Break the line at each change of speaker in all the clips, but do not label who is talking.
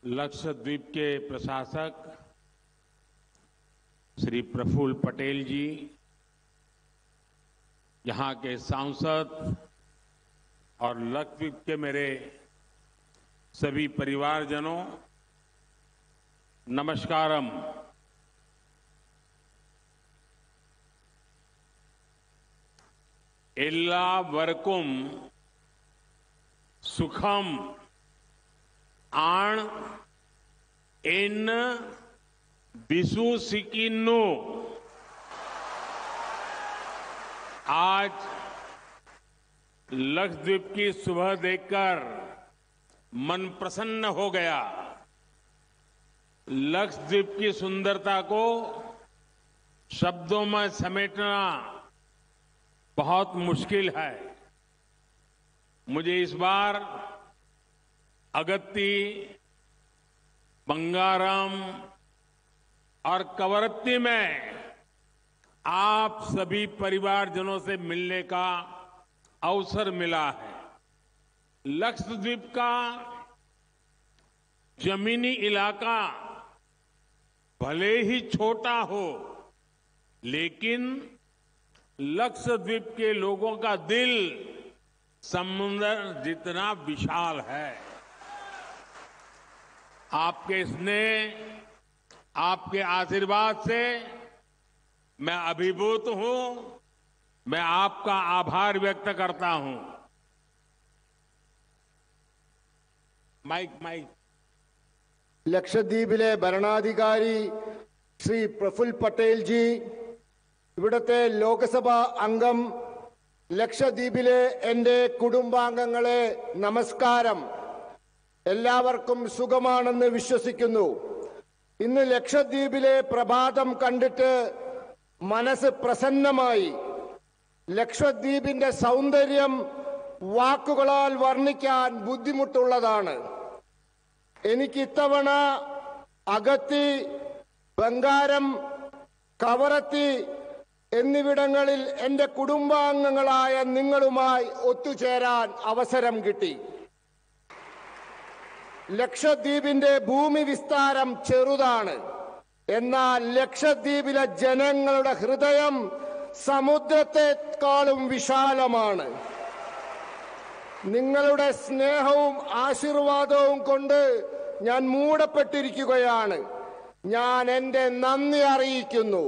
लक्षद्वीप के प्रशासक श्री प्रफुल्ल पटेल जी, यहाँ के सांसद और लक्षद्वीप के मेरे सभी परिवारजनों, नमस्कारम। एल्लावर्कुम सुखम आण इन बिसु सिकिन्नु। आज लक्षद्वीप की सुबह देखकर मन प्रसन्न हो गया। लक्षद्वीप की सुंदरता को शब्दों में समेटना बहुत मुश्किल है। मुझे इस बार अगत्ती, बंगारम और कवरत्ती में आप सभी परिवारजनों से मिलने का अवसर मिला है। लक्षद्वीप का जमीनी इलाका भले ही छोटा हो, लेकिन लक्षद्वीप के लोगों का दिल समुद्र जितना विशाल है। आपके स्नेह, आपके आशीर्वाद से मैं अभिभूत हूं। मैं आपका आभार व्यक्त करता हूं। माइक
ലക്ഷദ്വീപിലെ ഭരണാധികാരി ശ്രീ പ്രഫുൽ പട്ടേൽ ജി, ഇവിടുത്തെ ലോക്സഭാ അംഗം, ലക്ഷദ്വീപിലെ എൻ്റെ കുടുംബാംഗങ്ങളെ നമസ്കാരം. എല്ലാവർക്കും സുഖമാണെന്ന് വിശ്വസിക്കുന്നു. ഇന്ന് ലക്ഷദ്വീപിലെ പ്രഭാതം കണ്ടിട്ട് മനസ്സ് പ്രസന്നമായി. ലക്ഷദ്വീപിന്റെ സൗന്ദര്യം വാക്കുകളാൽ വർണ്ണിക്കാൻ ബുദ്ധിമുട്ടുള്ളതാണ്. എനിക്ക് ഇത്തവണ അഗത്തി, ബംഗാരം, കവറത്തി എന്നിവിടങ്ങളിൽ എൻ്റെ കുടുംബാംഗങ്ങളായ നിങ്ങളുമായി ഒത്തുചേരാൻ അവസരം കിട്ടി. ലക്ഷദ്വീപിന്റെ ഭൂമി വിസ്താരം ചെറുതാണ്. എന്നാൽ ലക്ഷദ്വീപിലെ ജനങ്ങളുടെ ഹൃദയം സമുദ്രത്തെക്കാളും വിശാലമാണ്. നിങ്ങളുടെ സ്നേഹവും ആശീർവാദവും കൊണ്ട് ഞാൻ മൂടപ്പെട്ടിരിക്കുകയാണ്. ഞാൻ എൻ്റെ നന്ദി അറിയിക്കുന്നു.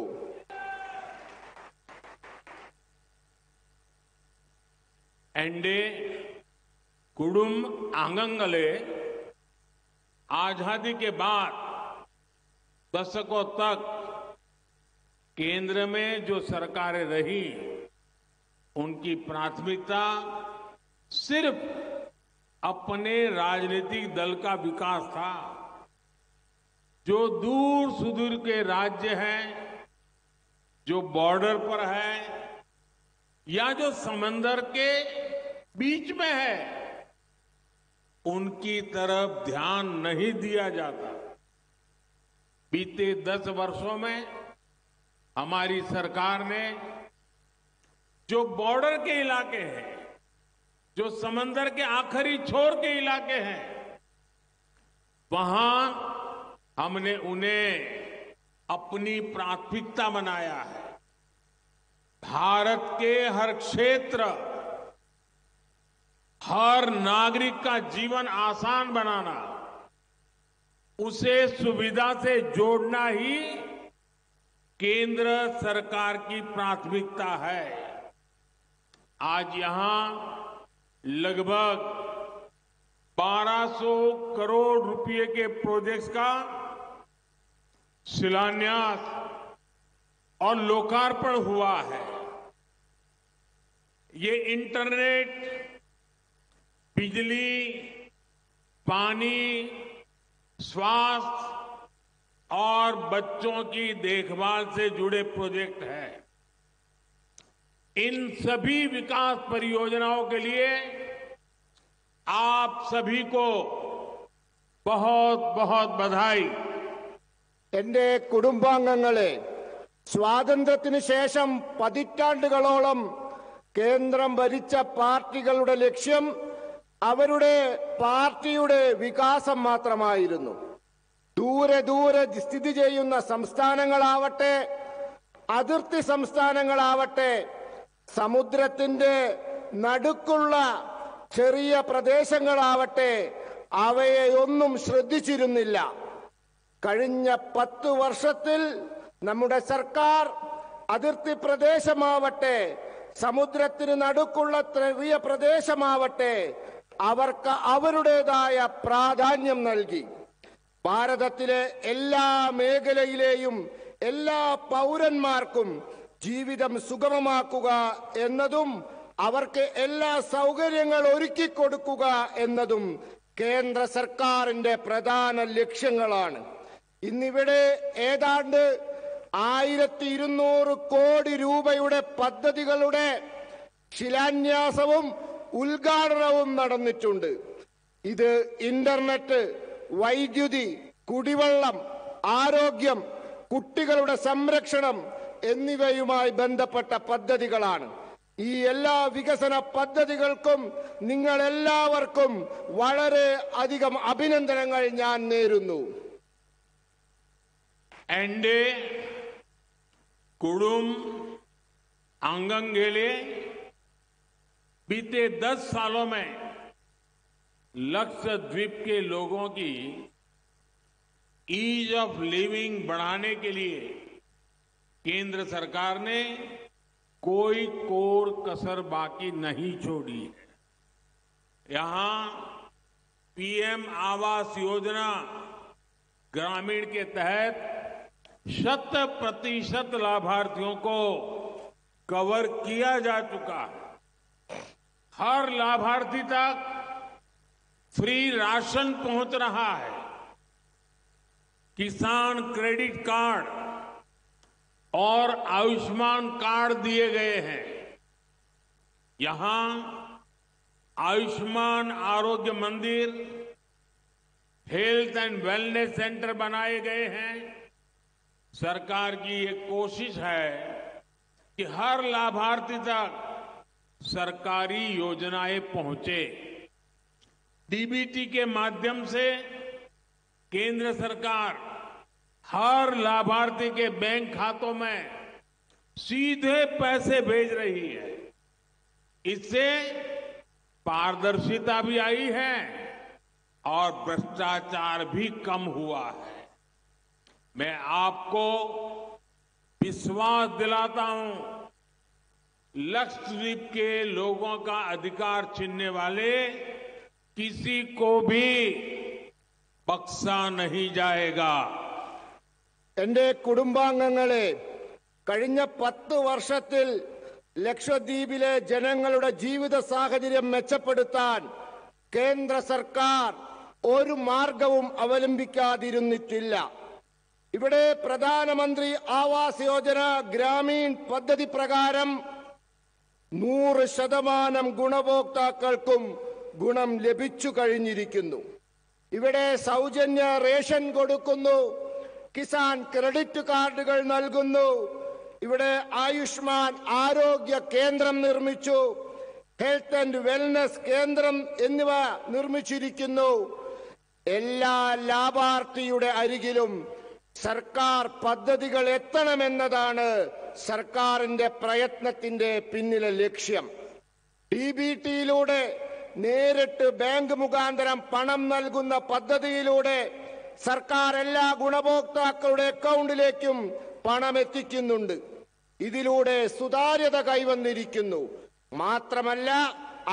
എന്റെ कुटुंब आंगंगले आजादी के बाद दशकों तक केंद्र में जो सरकारें रही, उनकी प्राथमिकता सिर्फ अपने राजनीतिक दल का विकास था। जो दूर सुदूर के राज्य हैं, जो बॉर्डर पर है या जो समंदर के बीच में है, उनकी तरफ ध्यान नहीं दिया जाता। बीते 10 वर्षों में हमारी सरकार ने जो बॉर्डर के इलाके हैं, जो समंदर के आखिरी छोर के इलाके हैं, वहां हमने उन्हें अपनी प्राथमिकता बनाया है। भारत के हर क्षेत्र, हर नागरिक का जीवन आसान बनाना, उसे सुविधा से जोड़ना ही केंद्र सरकार की प्राथमिकता है। आज यहां लगभग 1200 करोड़ रुपए के प्रोजेक्ट्स का शिलान्यास और लोकार्पण हुआ है। ये इंटरनेट, बिजली, पानी, स्वास्थ्य और बच्चों की देखभाल से जुड़े प्रोजेक्ट हैं। इन सभी विकास परियोजनाओं के लिए आप सभी को बहुत बहुत बधाई।
എൻ്റെ കുടുംബാംഗങ്ങളെ, സ്വാതന്ത്ര്യത്തിന് ശേഷം പതിറ്റാണ്ടുകളോളം കേന്ദ്രം ഭരിച്ച പാർട്ടികളുടെ ലക്ഷ്യം അവരുടെ പാർട്ടിയുടെ വികാസം മാത്രമായിരുന്നു. ദൂരെ ദൂരെ സ്ഥിതി ചെയ്യുന്ന സംസ്ഥാനങ്ങളാവട്ടെ, അതിർത്തി സംസ്ഥാനങ്ങളാവട്ടെ, സമുദ്രത്തിന്റെ നടുക്കുള്ള ചെറിയ പ്രദേശങ്ങളാവട്ടെ, അവയെയൊന്നും ശ്രദ്ധിച്ചിരുന്നില്ല. കഴിഞ്ഞ 10 വർഷത്തിൽ നമ്മുടെ സർക്കാർ അതിർത്തി പ്രദേശമാവട്ടെ, സമുദ്രത്തിന് നടുക്കുള്ള ചെറിയ പ്രദേശമാവട്ടെ, അവർക്ക് അവരുടേതായ പ്രാധാന്യം നൽകി. ഭാരതത്തിലെ എല്ലാ മേഖലയിലെയും എല്ലാ പൗരന്മാർക്കും ജീവിതം സുഗമമാക്കുക എന്നതും അവർക്ക് എല്ലാ സൗകര്യങ്ങൾ ഒരുക്കി കൊടുക്കുക എന്നതും കേന്ദ്ര സർക്കാരിന്റെ പ്രധാന ലക്ഷ്യങ്ങളാണ്. ഇന്നിവിടെ ഏതാണ്ട് 1200 കോടി രൂപയുടെ പദ്ധതികളുടെ ശിലാന്യാസവും ഉദ്ഘാടനവും നടന്നിട്ടുണ്ട്. ഇത് ഇന്റർനെറ്റ്, വൈദ്യുതി, കുടിവെള്ളം, ആരോഗ്യം, കുട്ടികളുടെ സംരക്ഷണം എന്നിവയുമായി ബന്ധപ്പെട്ട പദ്ധതികളാണ്. ഈ എല്ലാ വികസന പദ്ധതികൾക്കും നിങ്ങൾ എല്ലാവർക്കും വളരെ അധികം അഭിനന്ദനങ്ങൾ ഞാൻ നേരുന്നു.
एनडीए कुडुम आंगनगेले बीते 10 सालों में लक्षद्वीप के लोगों की ईज ऑफ लिविंग बढ़ाने के लिए केंद्र सरकार ने कोई कोर कसर बाकी नहीं छोड़ी है। यहां पीएम आवास योजना ग्रामीण के तहत 100% लाभार्थियों को कवर किया जा चुका है। हर लाभार्थी तक फ्री राशन पहुंच रहा है। किसान क्रेडिट कार्ड और आयुष्मान कार्ड दिए गए हैं। यहां आयुष्मान आरोग्य मंदिर, हेल्थ एंड वेलनेस सेंटर बनाए गए हैं। सरकार की ये कोशिश है कि हर लाभार्थी तक सरकारी योजनाएं पहुंचे। डीबीटी के माध्यम से केंद्र सरकार हर लाभार्थी के बैंक खातों में सीधे पैसे भेज रही है। इससे पारदर्शिता भी आई है और भ्रष्टाचार भी कम हुआ है। मैं आपको विश्वास दिलाता हूं, लक्षद्वीप के लोगों का अधिकार छीनने वाले किसी को भी बख्शा नहीं जाएगा।
എന്റെ കുടുംബാംഗങ്ങളെ, കഴിഞ്ഞ 10 വർഷത്തിൽ ലക്ഷദ്വീപിലെ ജനങ്ങളുടെ ജീവിത സാഹചര്യം മെച്ചപ്പെടുത്താൻ കേന്ദ്ര സർക്കാർ ഒരു മാർഗവും അവലംബിക്കാതിരുന്നിട്ടില്ല. ഇവിടെ പ്രധാനമന്ത്രി ആവാസ് യോജന ഗ്രാമീൺ പദ്ധതി പ്രകാരം 100% ഗുണഭോക്താക്കൾക്കും ഗുണം ലഭിച്ചു കഴിഞ്ഞിരിക്കുന്നു. ഇവിടെ സൗജന്യ റേഷൻ കൊടുക്കുന്നു, കിസാൻ ക്രെഡിറ്റ് കാർഡുകൾ നൽകുന്നു, ഇവിടെ ആയുഷ്മാൻ ആരോഗ്യ കേന്ദ്രം നിർമ്മിച്ചു, ഹെൽത്ത് ആൻഡ് വെൽനസ് കേന്ദ്രം എന്നിവ നിർമ്മിച്ചിരിക്കുന്നു. എല്ലാ ലാഭാർത്ഥിയുടെ അരികിലും സർക്കാർ പദ്ധതികൾ എത്തണമെന്നതാണ് സർക്കാരിന്റെ പ്രയത്നത്തിന്റെ പിന്നിലെ ലക്ഷ്യം. ഡിബിടിയിലൂടെ നേരിട്ട് ബാങ്ക് മുഖാന്തരം പണം നൽകുന്ന പദ്ധതിയിലൂടെ സർക്കാർ എല്ലാ ഗുണഭോക്താക്കളുടെ അക്കൗണ്ടിലേക്കും പണം എത്തിക്കുന്നുണ്ട്. ഇതിലൂടെ സുതാര്യത കൈവന്നിരിക്കുന്നു. മാത്രമല്ല,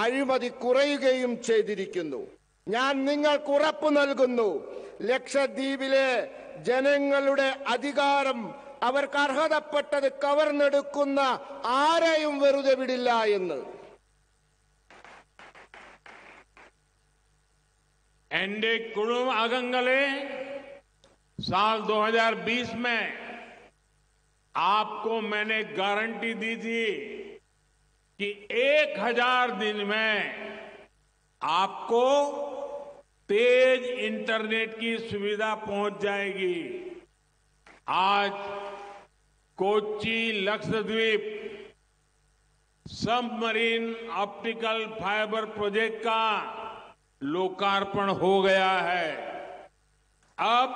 അഴിമതി കുറയുകയും ചെയ്തിരിക്കുന്നു. ഞാൻ നിങ്ങൾക്ക് ഉറപ്പു നൽകുന്നു, ലക്ഷദ്വീപിലെ ജനങ്ങളുടെ അധികാരം അവർക്ക് അർഹതപ്പെട്ടത് കവർന്നെടുക്കുന്ന ആരെയും വെറുതെ വിടില്ല എന്ന്.
एनडीए कुडुम आगंगले साल 2020 में आपको मैंने गारंटी दी थी कि 1000 दिन में आपको तेज इंटरनेट की सुविधा पहुंच जाएगी। आज Kochi Lakshadweep submarine optical fibre project का लोकार्पण हो गया है। अब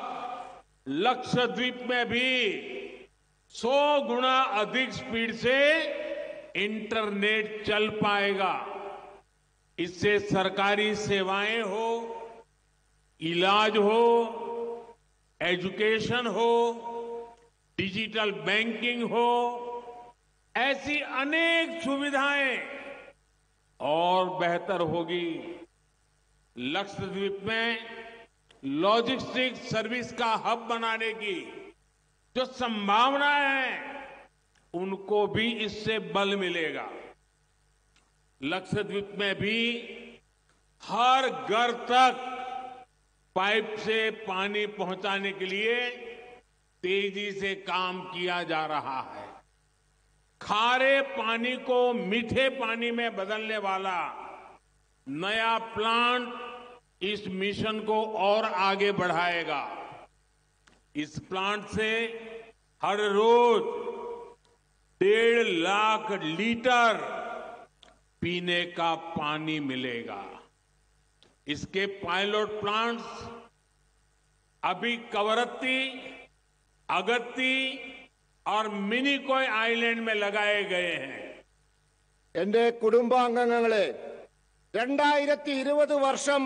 लक्षद्वीप में भी 100 गुना अधिक स्पीड से इंटरनेट चल पाएगा। इससे सरकारी सेवाएं हो, इलाज हो, एजुकेशन हो, डिजिटल बैंकिंग हो, ऐसी अनेक सुविधाएं और बेहतर होगी। लक्षद्वीप में लॉजिस्टिक्स सर्विस का हब बनाने की जो संभावनाएं हैं, उनको भी इससे बल मिलेगा। लक्षद्वीप में भी हर घर तक पाइप से पानी पहुंचाने के लिए तेजी से काम किया जा रहा है। खारे पानी को मीठे पानी में बदलने वाला नया प्लांट इस मिशन को और आगे बढ़ाएगा। इस प्लांट से हर रोज 1.5 लाख लीटर पीने का पानी मिलेगा। इसके पायलट प्लांट्स अभी कवरत्ती, अगत्ती और मिनिकॉय आइलैंड में लगाए गए हैं।
എന്റെ കുടുംബാംഗങ്ങളെ 2020 വർഷം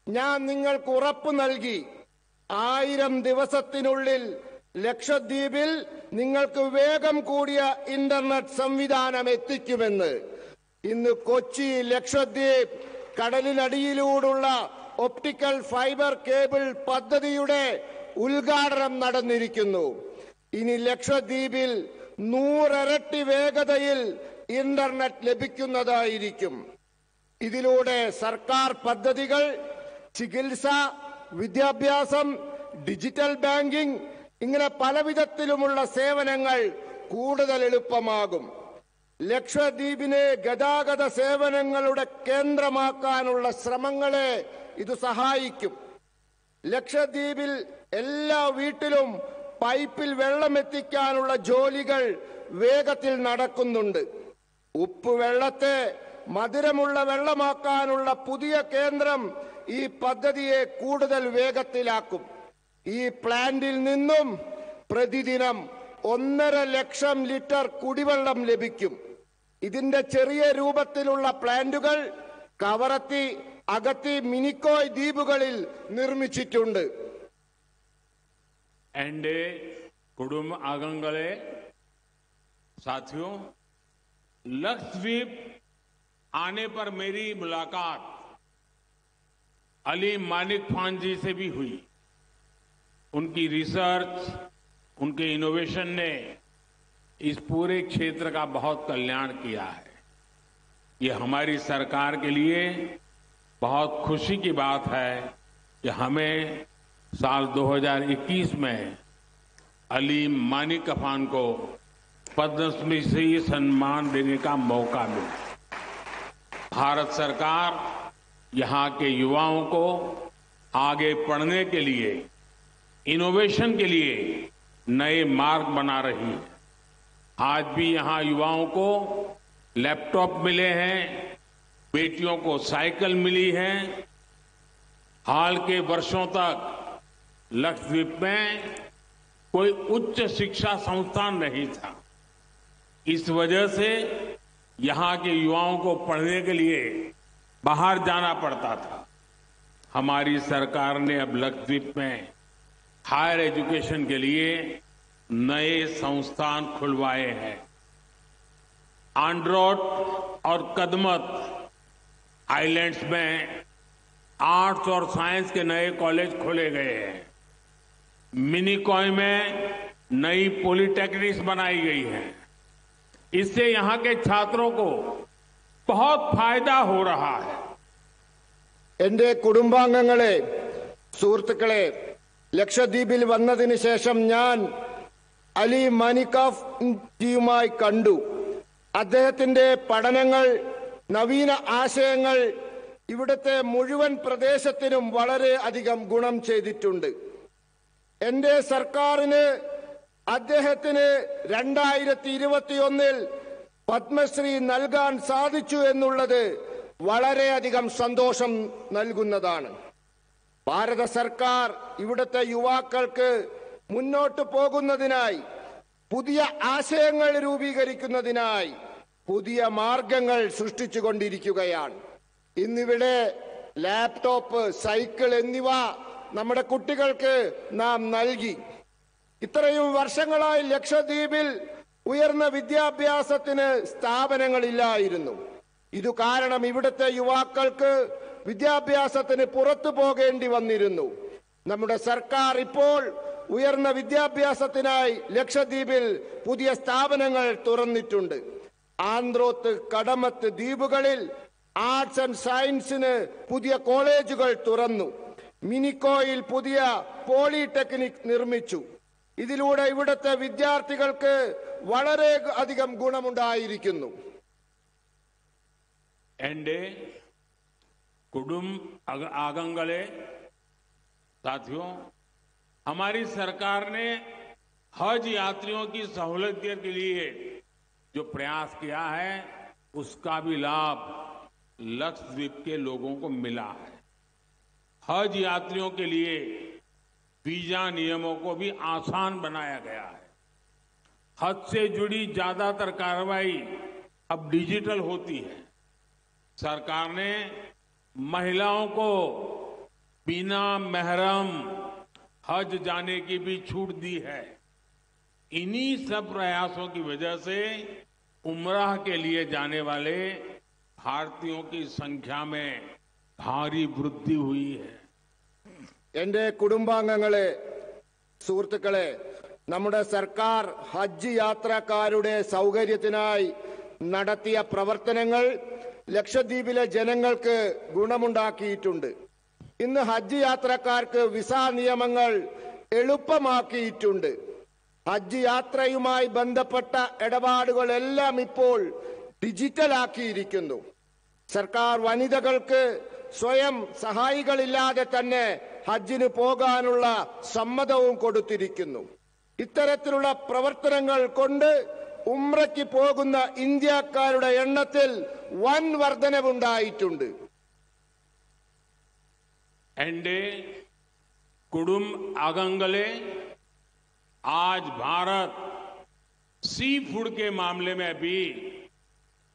ഞാൻ നിങ്ങൾക്ക് ഉറപ്പ് നൽകി 1000 ദിവസത്തിനുള്ളിൽ ലക്ഷദ്വീപിൽ നിങ്ങൾക്ക് വേഗം കൂടിയ ഇന്റർനെറ്റ് സംവിധാനം എത്തിക്കുമെന്ന്. ഇന്ന് കൊച്ചി ലക്ഷദ്വീപ് കടലിനടിയിലൂടെയുള്ള ഒപ്റ്റിക്കൽ ഫൈബർ കേബിൾ പദ്ധതിയുടെ ഉദ്ഘാടനം നടന്നിരിക്കുന്നു. ഇനി ലക്ഷദ്വീപിൽ 100 ഇരട്ടി വേഗതയിൽ ഇന്റർനെറ്റ് ലഭിക്കുന്നതായിരിക്കും. ഇതിലൂടെ സർക്കാർ പദ്ധതികൾ, ചികിത്സ, വിദ്യാഭ്യാസം, ഡിജിറ്റൽ ബാങ്കിംഗ് ഇങ്ങനെ പലവിധത്തിലുമുള്ള സേവനങ്ങൾ കൂടുതൽ എളുപ്പമാകും. ലക്ഷദ്വീപിനെ ഗതാഗത സേവനങ്ങളുടെ കേന്ദ്രമാക്കാനുള്ള ശ്രമങ്ങളെ ഇത് സഹായിക്കും. ലക്ഷദ്വീപിൽ എല്ലാ വീട്ടിലും പൈപ്പിൽ വെള്ളം എത്തിക്കാനുള്ള ജോലികൾ വേഗത്തിൽ നടക്കുന്നുണ്ട്. ഉപ്പുവെള്ളത്തെ മധുരമുള്ള വെള്ളമാക്കാനുള്ള പുതിയ കേന്ദ്രം ഈ പദ്ധതിയെ കൂടുതൽ വേഗത്തിലാക്കും. ഈ പ്ലാന്റിൽ നിന്നും പ്രതിദിനം 1.5 ലക്ഷം ലിറ്റർ കുടിവെള്ളം ലഭിക്കും. ഇതിന്റെ ചെറിയ രൂപത്തിലുള്ള പ്ലാന്റുകൾ കവറത്തി, അഗത്തി, മിനിക്കോയ് ദ്വീപുകളിൽ നിർമ്മിച്ചിട്ടുണ്ട്.
എന്റെ കുടുംബ അംഗങ്ങളെ, साथियों, लक्षद्वीप आने पर मेरी मुलाकात अली मानिक खान जी से भी हुई। उनकी रिसर्च, उनके इनोवेशन ने इस पूरे क्षेत्र का बहुत कल्याण किया है। ये हमारी सरकार के लिए बहुत खुशी की बात है कि हमें साल 2021 में अली मानिक खान को पद्मश्री से सम्मान देने का मौका मिला। भारत सरकार यहाँ के युवाओं को आगे पढ़ने के लिए, इनोवेशन के लिए नए मार्ग बना रही है। आज भी यहाँ युवाओं को लैपटॉप मिले हैं, बेटियों को साइकिल मिली है। हाल के वर्षों तक लक्षद्वीप में कोई उच्च शिक्षा संस्थान नहीं था। इस वजह से यहाँ के युवाओं को पढ़ने के लिए बाहर जाना पड़ता था। हमारी सरकार ने अब लक्षद्वीप में हायर एजुकेशन के लिए नए संस्थान खुलवाए हैं। आंड्रोट और कदमत आइलैंड्स में आर्ट्स और साइंस के नए कॉलेज खोले गए हैं। मिनिकॉय में नई पॉलिटेक्निक्स बनाई गई है। इससे यहाँ के छात्रों को बहुत फायदा हो रहा है।
എന്റെ കുടുംബാംഗങ്ങളെ, സുഹൃത്തുക്കളെ, ലക്ഷദ്വീപിൽ വന്നതിന് ശേഷം ഞാൻ അലി മാനിക്കാഫ്ജിയുമായി കണ്ടു. അദ്ദേഹത്തിന്റെ പഠനങ്ങൾ, നവീന ആശയങ്ങൾ ഇവിടുത്തെ മുഴുവൻ പ്രദേശത്തിനും വളരെ അധികം ഗുണം ചെയ്തിട്ടുണ്ട്. എന്റെ സർക്കാരിന് അദ്ദേഹത്തിന് 2021 പത്മശ്രീ നൽകാൻ സാധിച്ചു എന്നുള്ളത് വളരെയധികം സന്തോഷം നൽകുന്നതാണ്. ഭാരത സർക്കാർ ഇവിടുത്തെ യുവാക്കൾക്ക് മുന്നോട്ട് പോകുന്നതിനായി, പുതിയ ആശയങ്ങൾ രൂപീകരിക്കുന്നതിനായി പുതിയ മാർഗങ്ങൾ സൃഷ്ടിച്ചുകൊണ്ടിരിക്കുകയാണ്. ഇന്നിവിടെ ലാപ്ടോപ്പ്, സൈക്കിൾ എന്നിവ നമ്മുടെ കുട്ടികൾക്ക് നാം നൽകി. ഇത്രയും വർഷങ്ങളായി ലക്ഷദ്വീപിൽ ഉയർന്ന വിദ്യാഭ്യാസത്തിന് സ്ഥാപനങ്ങളില്ലായിരുന്നു. ഇതു കാരണം ഇവിടുത്തെ യുവാക്കൾക്ക് വിദ്യാഭ്യാസത്തിന് പുറത്തു പോകേണ്ടി വന്നിരുന്നു. നമ്മുടെ സർക്കാർ ഇപ്പോൾ ഉയർന്ന വിദ്യാഭ്യാസത്തിനായി ലക്ഷദ്വീപിൽ പുതിയ സ്ഥാപനങ്ങൾ തുറന്നിട്ടുണ്ട്. ആന്ത്രോത്ത്, കടമത്ത് ദ്വീപുകളിൽ ആർട്സ് ആൻഡ് സയൻസിന് പുതിയ കോളേജുകൾ തുറന്നു. മിനിക്കോയിൽ പുതിയ പോളിടെക്നിക് നിർമ്മിച്ചു. ഇതിലൂടെ ഇവിടുത്തെ വിദ്യാർത്ഥികൾക്ക് വളരെ അധികം ഗുണമുണ്ടായിരിക്കുന്നു.
एंडे कुडुम आगंगले साथियों, हमारी सरकार ने हज यात्रियों की सहूलियत के लिए जो प्रयास किया है उसका भी लाभ लक्षद्वीप के लोगों को मिला है। हज यात्रियों के लिए वीजा नियमों को भी आसान बनाया गया है। हज से जुड़ी ज्यादातर कार्रवाई अब डिजिटल होती है। सरकार ने महिलाओं को बिना महरम हज जाने की भी छूट दी है। इन्हीं सब प्रयासों की वजह से उम्राह के लिए जाने वाले भारतीयों की संख्या में भारी वृद्धि हुई है।
എന്റെ കുടുംബാംഗങ്ങളെ, സുഹൃത്തുക്കളെ, നമ്മുടെ സർക്കാർ ഹജ്ജ് യാത്രക്കാരുടെ സൗകര്യത്തിനായി നടത്തിയ പ്രവർത്തനങ്ങൾ ലക്ഷദ്വീപിലെ ജനങ്ങൾക്ക് ഗുണമുണ്ടാക്കിയിട്ടുണ്ട്. ഇന്ന് ഹജ്ജ് യാത്രക്കാർക്ക് വിസ നിയമങ്ങൾ എളുപ്പമാക്കിയിട്ടുണ്ട്. ഹജ്ജ് യാത്രയുമായി ബന്ധപ്പെട്ട ഇടപാടുകളെല്ലാം ഇപ്പോൾ ഡിജിറ്റലാക്കിയിരിക്കുന്നു. സർക്കാർ വനിതകൾക്ക് സ്വയം സഹായികളില്ലാതെ തന്നെ ഹജ്ജിന് പോകാനുള്ള സമ്മതവും കൊടുത്തിരിക്കുന്നു. ഇത്തരത്തിലുള്ള പ്രവർത്തനങ്ങൾ കൊണ്ട് ഉംറയ്ക്ക് പോകുന്ന ഇന്ത്യക്കാരുടെ എണ്ണത്തിൽ വൻ വർധനവുണ്ടായിട്ടുണ്ട്.
एंडे कुडुम आगंगले, आज भारत सी फूड के मामले में भी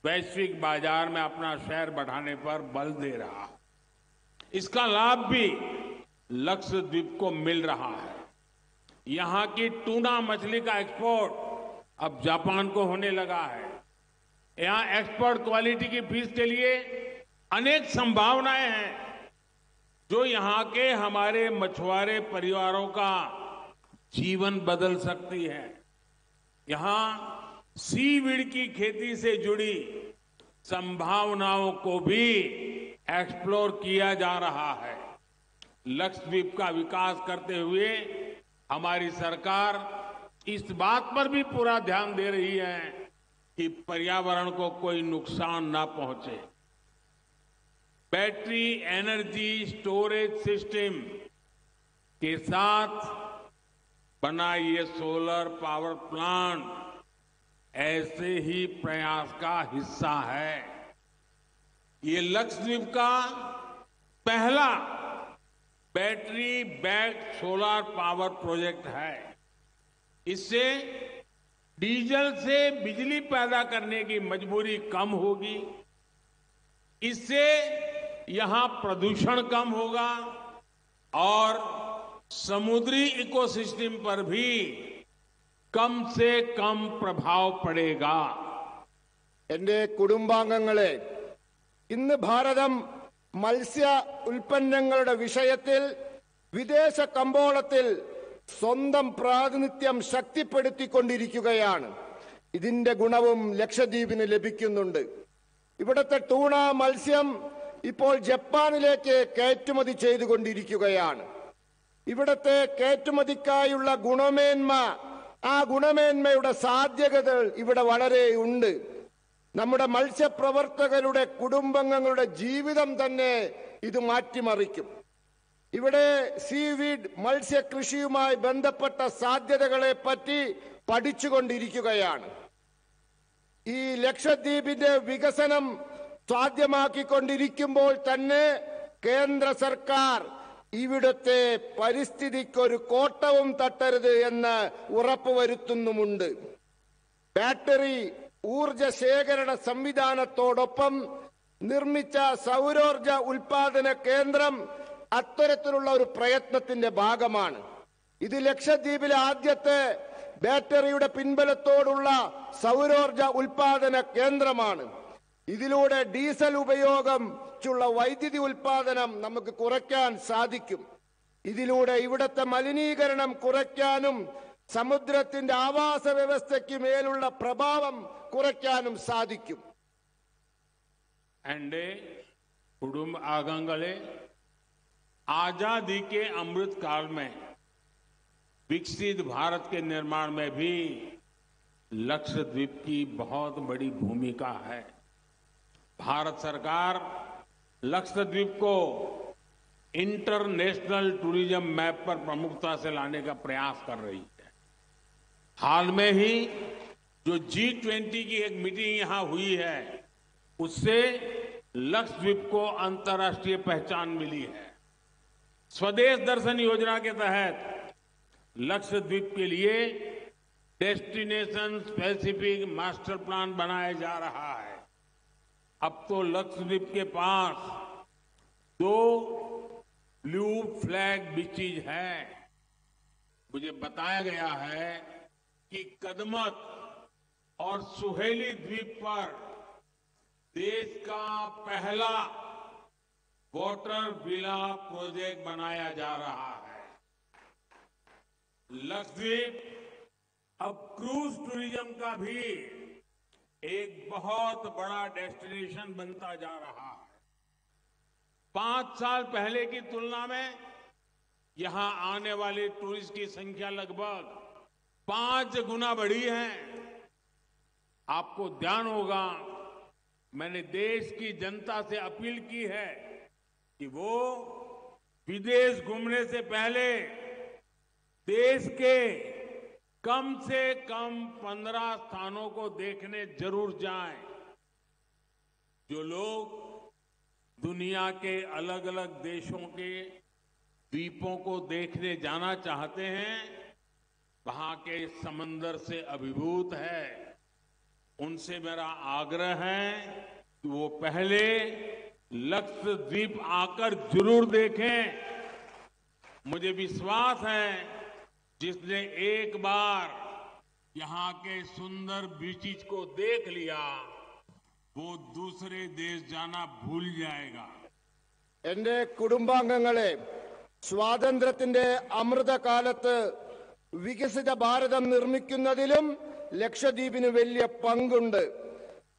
वैश्विक बाजार में अपना शेयर बढ़ाने पर बल दे रहा है। इसका लाभ भी लक्षद्वीप को मिल रहा है। यहां की टूना मछली का एक्सपोर्ट अब जापान को होने लगा है। यहां एक्सपोर्ट क्वालिटी की फिश के लिए अनेक संभावनाएं हैं जो यहां के हमारे मछुआरे परिवारों का जीवन बदल सकती है। यहां सीवीड की खेती से जुड़ी संभावनाओं को भी एक्सप्लोर किया जा रहा है। लक्षद्वीप का विकास करते हुए हमारी सरकार इस बात पर भी पूरा ध्यान दे रही है कि पर्यावरण को कोई नुकसान ना पहुंचे। बैटरी एनर्जी स्टोरेज सिस्टम के साथ बना ये सोलर पावर प्लांट ऐसे ही प्रयास का हिस्सा है। ये लक्षद्वीप का पहला battery backed solar power project है। इससे डीजल से बिजली पैदा करने की मजबूरी कम होगी। इससे यहां प्रदूषण कम होगा और समुद्री इकोसिस्टम पर भी कम से कम प्रभाव पड़ेगा।
എന്റെ കുടുംബാംഗങ്ങളെ, ഇന്ന് ഭാരതം മത്സ്യ ഉൽപ്പന്നങ്ങളുടെ വിഷയത്തിൽ വിദേശ കമ്പോളത്തിൽ സ്വന്തം പ്രാതിനിധ്യം ശക്തിപ്പെടുത്തിക്കൊണ്ടിരിക്കുകയാണ്. ഇതിന്റെ ഗുണവും ലക്ഷദ്വീപിന് ലഭിക്കുന്നുണ്ട്. ഇവിടുത്തെ ടൂണ മത്സ്യം ഇപ്പോൾ ജപ്പാനിലേക്ക് കയറ്റുമതി ചെയ്തുകൊണ്ടിരിക്കുകയാണ്. ഇവിടുത്തെ കയറ്റുമതിക്കായുള്ള ഗുണമേന്മ, ആ ഗുണമേന്മയുടെ സാധ്യതകൾ ഇവിടെ വളരെ ഉണ്ട്. നമ്മുടെ മത്സ്യപ്രവർത്തകരുടെ കുടുംബാംഗങ്ങളുടെ ജീവിതം തന്നെ ഇത് മാറ്റിമറിക്കും. ഇവിടെ സീവീഡ് മത്സ്യകൃഷിയുമായി ബന്ധപ്പെട്ട സാധ്യതകളെ പറ്റി പഠിച്ചുകൊണ്ടിരിക്കുകയാണ്. ഈ ലക്ഷദ്വീപിന്റെ വികസനം സാധ്യമാക്കിക്കൊണ്ടിരിക്കുമ്പോൾ തന്നെ കേന്ദ്ര സർക്കാർ ഇവിടുത്തെ പരിസ്ഥിതിക്കൊരു കോട്ടവും തട്ടരുത് എന്ന് ഉറപ്പുവരുത്തുന്നുമുണ്ട്. ബാറ്ററി ഊർജ ശേഖരണ സംവിധാനത്തോടൊപ്പം നിർമ്മിച്ച സൗരോർജ ഉൽപാദന കേന്ദ്രം അത്തരത്തിലുള്ള ഒരു പ്രയത്നത്തിന്റെ ഭാഗമാണ്. ഇത് ലക്ഷദ്വീപിലെ ആദ്യത്തെ ബാറ്ററിയുടെ പിൻബലത്തോടുള്ള സൗരോർജ ഉൽപാദന കേന്ദ്രമാണ്. ഇതിലൂടെ ഡീസൽ ഉപയോഗമുള്ള വൈദ്യുതി ഉൽപാദനം നമുക്ക് കുറയ്ക്കാൻ സാധിക്കും. ഇതിലൂടെ ഇവിടുത്തെ മലിനീകരണം കുറയ്ക്കാനും സമുദ്രത്തിന്റെ ആവാസ വ്യവസ്ഥയ്ക്ക് മേലുള്ള പ്രഭാവം കുറയ്ക്കാനും സാധിക്കും.
एंडे कुडुम आगंगले आजादी के अमृत काल में विकसित भारत के निर्माण में भी लक्षद्वीप की बहुत बड़ी भूमिका है. भारत सरकार लक्षद्वीप को इंटरनेशनल टूरिज्म मैप पर प्रमुखता से लाने का प्रयास कर रही है. हाल में ही जो G20 की एक मीटिंग यहां हुई है, उससे लक्षद्वीप को अंतर्राष्ट्रीय पहचान मिली है. स्वदेश दर्शन योजना के तहत लक्षद्वीप के लिए डेस्टिनेशन स्पेसिफिक मास्टर प्लान बनाया जा रहा है. अब तो लक्षद्वीप के पास 2 ब्लू फ्लैग बीचेज है. मुझे बताया गया है कि कदमत और सुहेली द्वीप पर देश का पहला वाटर विला प्रोजेक्ट बनाया जा रहा है. लक्षद्वीप अब क्रूज टूरिज्म का भी एक बहुत बड़ा डेस्टिनेशन बनता जा रहा है. 5 साल पहले की तुलना में यहां आने वाले टूरिस्ट की संख्या लगभग 5 गुना बढ़ी है. आपको ध्यान होगा, मैंने देश की जनता से अपील की है कि वो विदेश घूमने से पहले देश के कम से कम 15 स्थानों को देखने जरूर जाएं. जो लोग दुनिया के अलग अलग देशों के द्वीपों को देखने जाना चाहते हैं, वहां के समंदर से अभिभूत है, उनसे मेरा आग्रह है कि वो पहले लक्षद्वीप आकर जरूर देखें. मुझे विश्वास है जिसने एक बार यहां के सुंदर बीचेज को देख लिया, वो दूसरे देश जाना भूल जाएगा.
എന്റെ കുടുംബാംഗങ്ങളെ, സ്വാതന്ത്ര്യത്തിന്റെ അമൃതകാലത്ത് വികസിത ഭാരതം നിർമ്മിക്കുന്നതിലും ലക്ഷദ്വീപിന് വലിയ പങ്കുണ്ട്.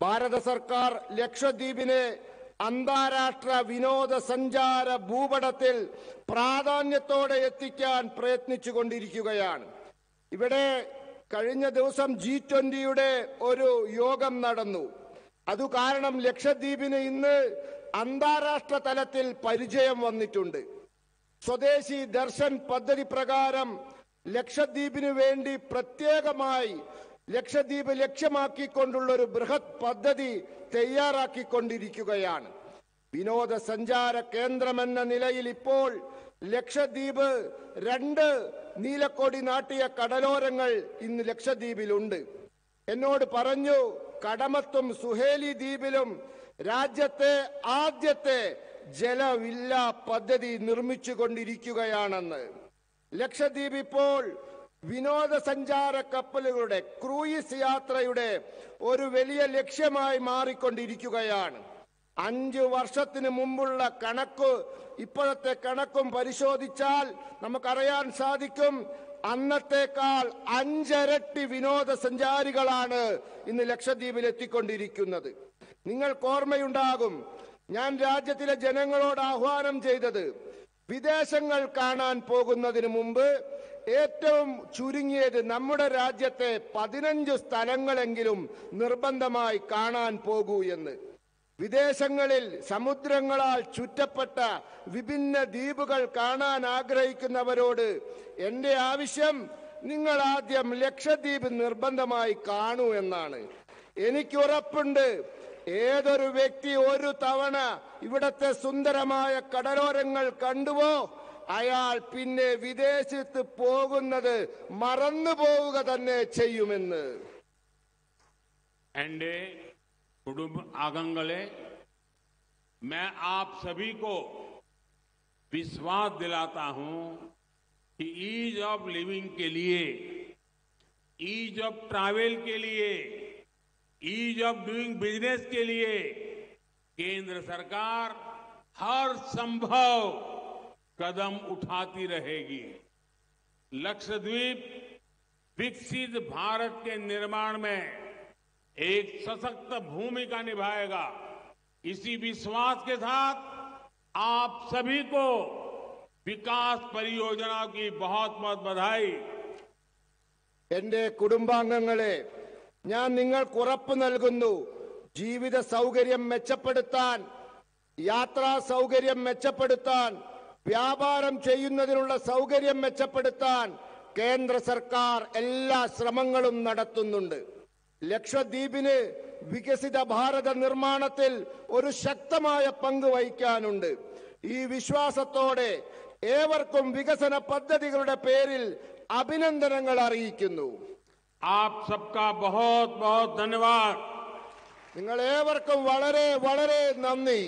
ഭാരത സർക്കാർ ലക്ഷദ്വീപിനെ അന്താരാഷ്ട്ര വിനോദസഞ്ചാര ഭൂപടത്തിൽ പ്രാധാന്യത്തോടെ എത്തിക്കാൻ പ്രയത്നിച്ചുകൊണ്ടിരിക്കുകയാണ്. ഇവിടെ കഴിഞ്ഞ ദിവസം G20യുടെ ഒരു യോഗം നടന്നു. അതുകാരണം ലക്ഷദ്വീപിന് ഇന്ന് അന്താരാഷ്ട്ര തലത്തിൽ പരിചയം വന്നിട്ടുണ്ട്. സ്വദേശി ദർശൻ പദ്ധതി പ്രകാരം ലക്ഷദ്വീപിന് വേണ്ടി പ്രത്യേകമായി ലക്ഷദ്വീപ് ലക്ഷ്യമാക്കിക്കൊണ്ടുള്ള ഒരു ബൃഹത് പദ്ധതി തയ്യാറാക്കിക്കൊണ്ടിരിക്കുകയാണ്. വിനോദസഞ്ചാര കേന്ദ്രമെന്ന നിലയിൽ ഇപ്പോൾ ലക്ഷദ്വീപ് 2 നീലക്കൊടി നാട്ടിയ കടലോരങ്ങൾ ഇന്ന് ലക്ഷദ്വീപിലുണ്ട്. എന്നോട് പറഞ്ഞു, കടമത്തും സുഹേലി ദ്വീപിലും രാജ്യത്തെ ആദ്യത്തെ ജലവില്ല പദ്ധതി നിർമ്മിച്ചുകൊണ്ടിരിക്കുകയാണെന്ന്. ലക്ഷദ്വീപ് ഇപ്പോൾ വിനോദസഞ്ചാര കപ്പലുകളുടെ ക്രൂയിസ് യാത്രയുടെ ഒരു വലിയ ലക്ഷ്യമായി മാറിക്കൊണ്ടിരിക്കുകയാണ്. 5 വർഷത്തിന് മുമ്പുള്ള കണക്ക് ഇപ്പോഴത്തെ കണക്കും പരിശോധിച്ചാൽ നമുക്കറിയാൻ സാധിക്കും, അന്നത്തേക്കാൾ 5 ഇരട്ടി വിനോദസഞ്ചാരികളാണ് ഇന്ന് ലക്ഷദ്വീപിൽ എത്തിക്കൊണ്ടിരിക്കുന്നത്. നിങ്ങൾക്ക് ഓർമ്മയുണ്ടാകും, ഞാൻ രാജ്യത്തിലെ ജനങ്ങളോട് ആഹ്വാനം ചെയ്തത് വിദേശങ്ങൾ കാണാൻ പോകുന്നതിന് മുമ്പ് ഏറ്റവും ചുരുങ്ങിയത് നമ്മുടെ രാജ്യത്തെ 15 സ്ഥലങ്ങളെങ്കിലും നിർബന്ധമായി കാണാൻ പോകൂ എന്ന്. വിദേശങ്ങളിൽ സമുദ്രങ്ങളാൽ ചുറ്റപ്പെട്ട വിഭിന്ന ദ്വീപുകൾ കാണാൻ ആഗ്രഹിക്കുന്നവരോട് എന്റെ ആവശ്യം, നിങ്ങൾ ആദ്യം ലക്ഷദ്വീപ് നിർബന്ധമായി കാണൂ എന്നാണ്. എനിക്ക് ഉറപ്പുണ്ട്, ഏതൊരു വ്യക്തി ഒരു തവണ ഇവിടത്തെ സുന്ദരമായ കടലോരങ്ങൾ കണ്ടുവോ അയാൾ പിന്നെ വിദേശത്ത് പോകുന്നത് മറന്നു പോവുക തന്നെ ചെയ്യുമെന്ന്.
एंडे कुटुंब आगंगले मैं आप सभी को विश्वास दिलाता हूं कि ईज ऑफ लिविंग के लिए, ईज ऑफ ट्रैवल के लिए, ईज ऑफ डूइंग बिजनेस के लिए केंद्र सरकार हर संभव कदम उठाती रहेगी. लक्षद्वीप विकसित भारत के निर्माण में एक सशक्त भूमिका निभाएगा. इसी विश्वास के साथ आप सभी को विकास परियोजनाओं की बहुत बहुत बधाई.
എന്റെ കുടുംബാംഗങ്ങളെ, ഞാൻ നിങ്ങൾക്ക് ഉറപ്പ് നൽകുന്നു, ജീവിത സൗകര്യം മെച്ചപ്പെടുത്താൻ, യാത്രാ സൗകര്യം മെച്ചപ്പെടുത്താൻ, വ്യാപാരം ചെയ്യുന്നതിനുള്ള സൗകര്യം മെച്ചപ്പെടുത്താൻ കേന്ദ്ര സർക്കാർ എല്ലാ ശ്രമങ്ങളും നടത്തുന്നുണ്ട്. ലക്ഷദ്വീപിന് വികസിത ഭാരത നിർമ്മാണത്തിൽ ഒരു ശക്തമായ പങ്ക് വഹിക്കാനുണ്ട്. ഈ വിശ്വാസത്തോടെ ഏവർക്കും വികസന പദ്ധതികളുടെ പേരിൽ അഭിനന്ദനങ്ങൾ അറിയിക്കുന്നു.
आप सबका बहुत बहुत धन्यवाद.
നിങ്ങൾ ഏവർക്കും വളരെ വളരെ നന്ദി.